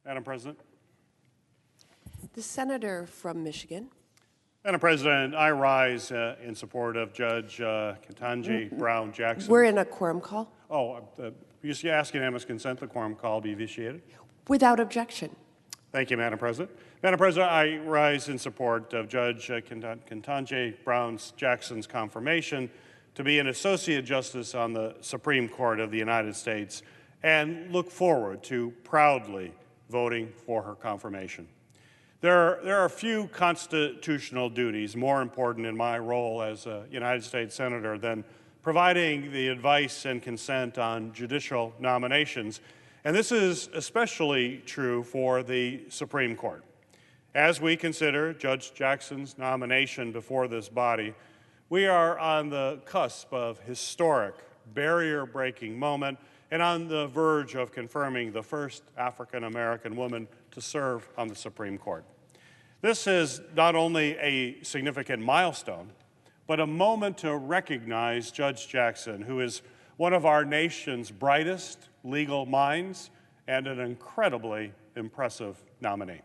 Madam President. The senator from Michigan. Madam President, I rise in support of Judge Ketanji Brown Jackson. We're in a quorum call. You ask unanimous consent the quorum call be vitiated. Without objection. Thank you, Madam President. Madam President, I rise in support of Judge Ketanji Brown Jackson's confirmation to be an Associate Justice on the Supreme Court of the United States and look forward to proudly voting for her confirmation. There are few constitutional duties more important in my role as a United States Senator than providing the advice and consent on judicial nominations, and this is especially true for the Supreme Court. As we consider Judge Jackson's nomination before this body, we are on the cusp of historic, barrier-breaking moment and on the verge of confirming the first African-American woman to serve on the Supreme Court. This is not only a significant milestone, but a moment to recognize Judge Jackson, who is one of our nation's brightest legal minds and an incredibly impressive nominee.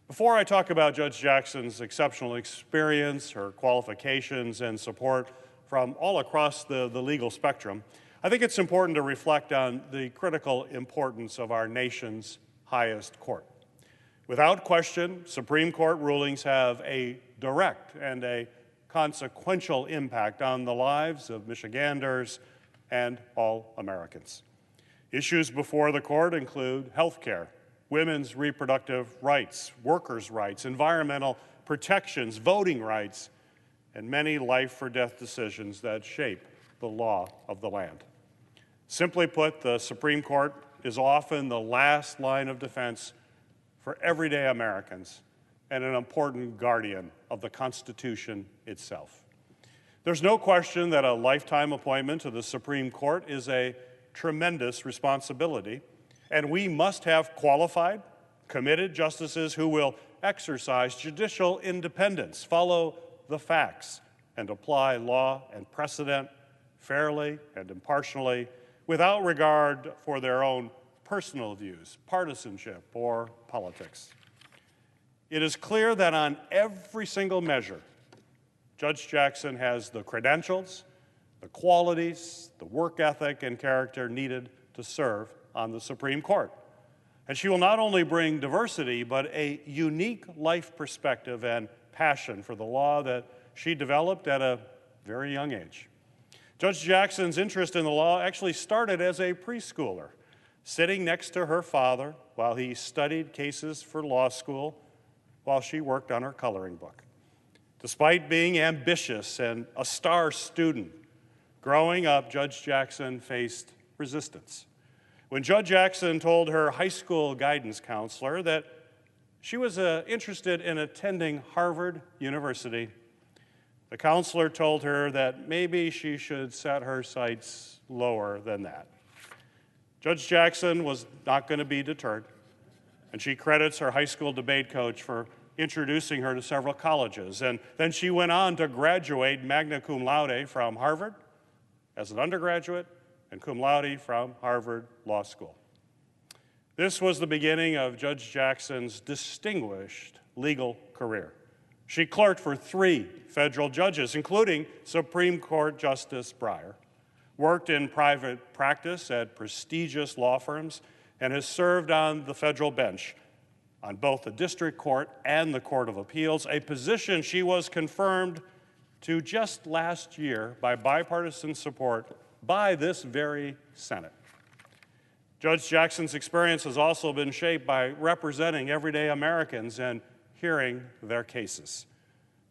Before I talk about Judge Jackson's exceptional experience, her qualifications, and support from all across the legal spectrum, I think it's important to reflect on the critical importance of our nation's highest court. Without question, Supreme Court rulings have a direct and a consequential impact on the lives of Michiganders and all Americans. Issues before the court include health care, women's reproductive rights, workers' rights, environmental protections, voting rights, and many life-or-death decisions that shape the law of the land. Simply put, the Supreme Court is often the last line of defense for everyday Americans and an important guardian of the Constitution itself. There's no question that a lifetime appointment to the Supreme Court is a tremendous responsibility, and we must have qualified, committed justices who will exercise judicial independence, follow the facts, and apply law and precedent fairly and impartially without regard for their own personal views, partisanship, or politics. It is clear that on every single measure, Judge Jackson has the credentials, the qualities, the work ethic, and character needed to serve on the Supreme Court. And she will not only bring diversity, but a unique life perspective and passion for the law that she developed at a very young age. Judge Jackson's interest in the law actually started as a preschooler, sitting next to her father while he studied cases for law school while she worked on her coloring book. Despite being ambitious and a star student, growing up, Judge Jackson faced resistance. When Judge Jackson told her high school guidance counselor that she was interested in attending Harvard University, the counselor told her that maybe she should set her sights lower than that. Judge Jackson was not going to be deterred, and she credits her high school debate coach for introducing her to several colleges. And then she went on to graduate magna cum laude from Harvard as an undergraduate and cum laude from Harvard Law School. This was the beginning of Judge Jackson's distinguished legal career. She clerked for 3 federal judges, including Supreme Court Justice Breyer, worked in private practice at prestigious law firms, and has served on the federal bench on both the District Court and the Court of Appeals, a position she was confirmed to just last year by bipartisan support by this very Senate. Judge Jackson's experience has also been shaped by representing everyday Americans and hearing their cases.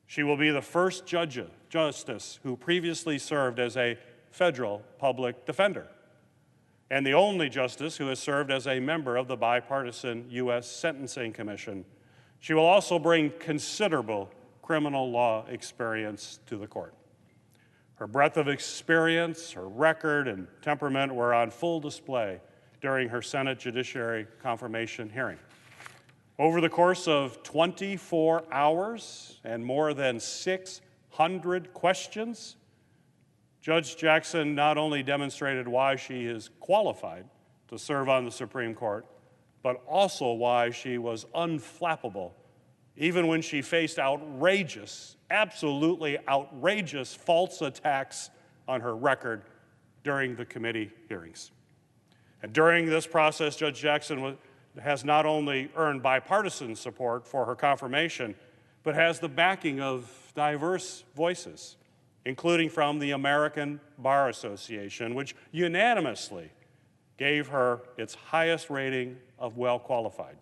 She will be the first justice who previously served as a federal public defender, and the only justice who has served as a member of the bipartisan U.S. Sentencing Commission. She will also bring considerable criminal law experience to the court. Her breadth of experience, her record, and temperament were on full display during her Senate Judiciary confirmation hearing. Over the course of 24 hours and more than 600 questions, Judge Jackson not only demonstrated why she is qualified to serve on the Supreme Court, but also why she was unflappable, even when she faced outrageous, absolutely outrageous false attacks on her record during the committee hearings. And during this process, Judge Jackson has not only earned bipartisan support for her confirmation, but has the backing of diverse voices, including from the American Bar Association, which unanimously gave her its highest rating of well qualified.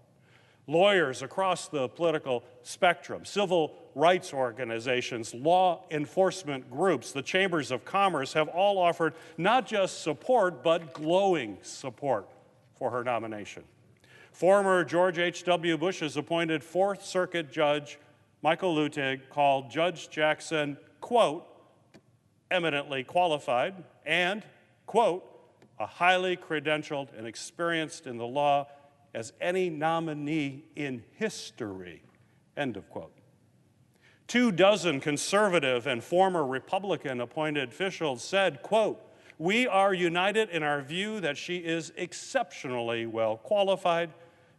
Lawyers across the political spectrum, civil rights organizations, law enforcement groups, the chambers of commerce have all offered not just support, but glowing support for her nomination. Former George H.W. Bush's appointed Fourth Circuit Judge Michael Luttig called Judge Jackson, quote, eminently qualified and, quote, a highly credentialed and experienced in the law as any nominee in history, end of quote. 24 conservative and former Republican appointed officials said, quote, we are united in our view that she is exceptionally well qualified,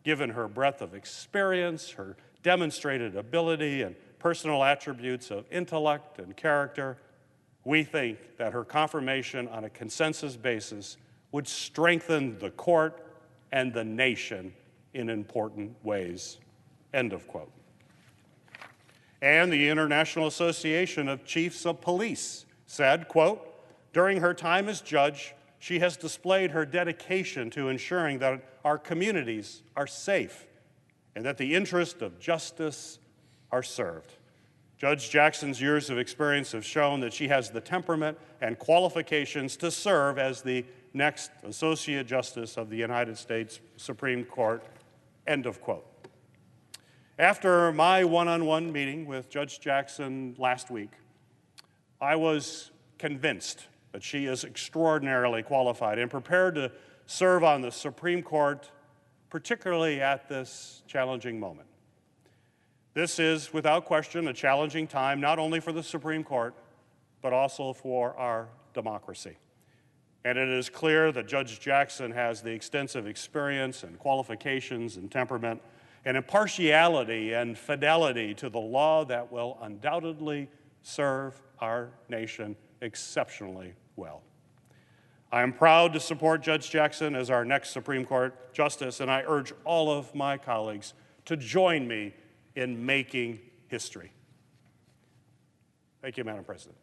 given her breadth of experience, her demonstrated ability, and personal attributes of intellect and character. We think that her confirmation on a consensus basis would strengthen the court and the nation in important ways, end of quote. And the International Association of Chiefs of Police said, quote, during her time as judge, she has displayed her dedication to ensuring that our communities are safe and that the interests of justice are served. Judge Jackson's years of experience have shown that she has the temperament and qualifications to serve as the next Associate Justice of the United States Supreme Court, end of quote. After my one-on-one meeting with Judge Jackson last week, I was convinced that she is extraordinarily qualified and prepared to serve on the Supreme Court, particularly at this challenging moment. This is, without question, a challenging time, not only for the Supreme Court, but also for our democracy. And it is clear that Judge Jackson has the extensive experience and qualifications and temperament and impartiality and fidelity to the law that will undoubtedly serve our nation exceptionally well. I am proud to support Judge Jackson as our next Supreme Court Justice, and I urge all of my colleagues to join me in making history. Thank you, Madam President.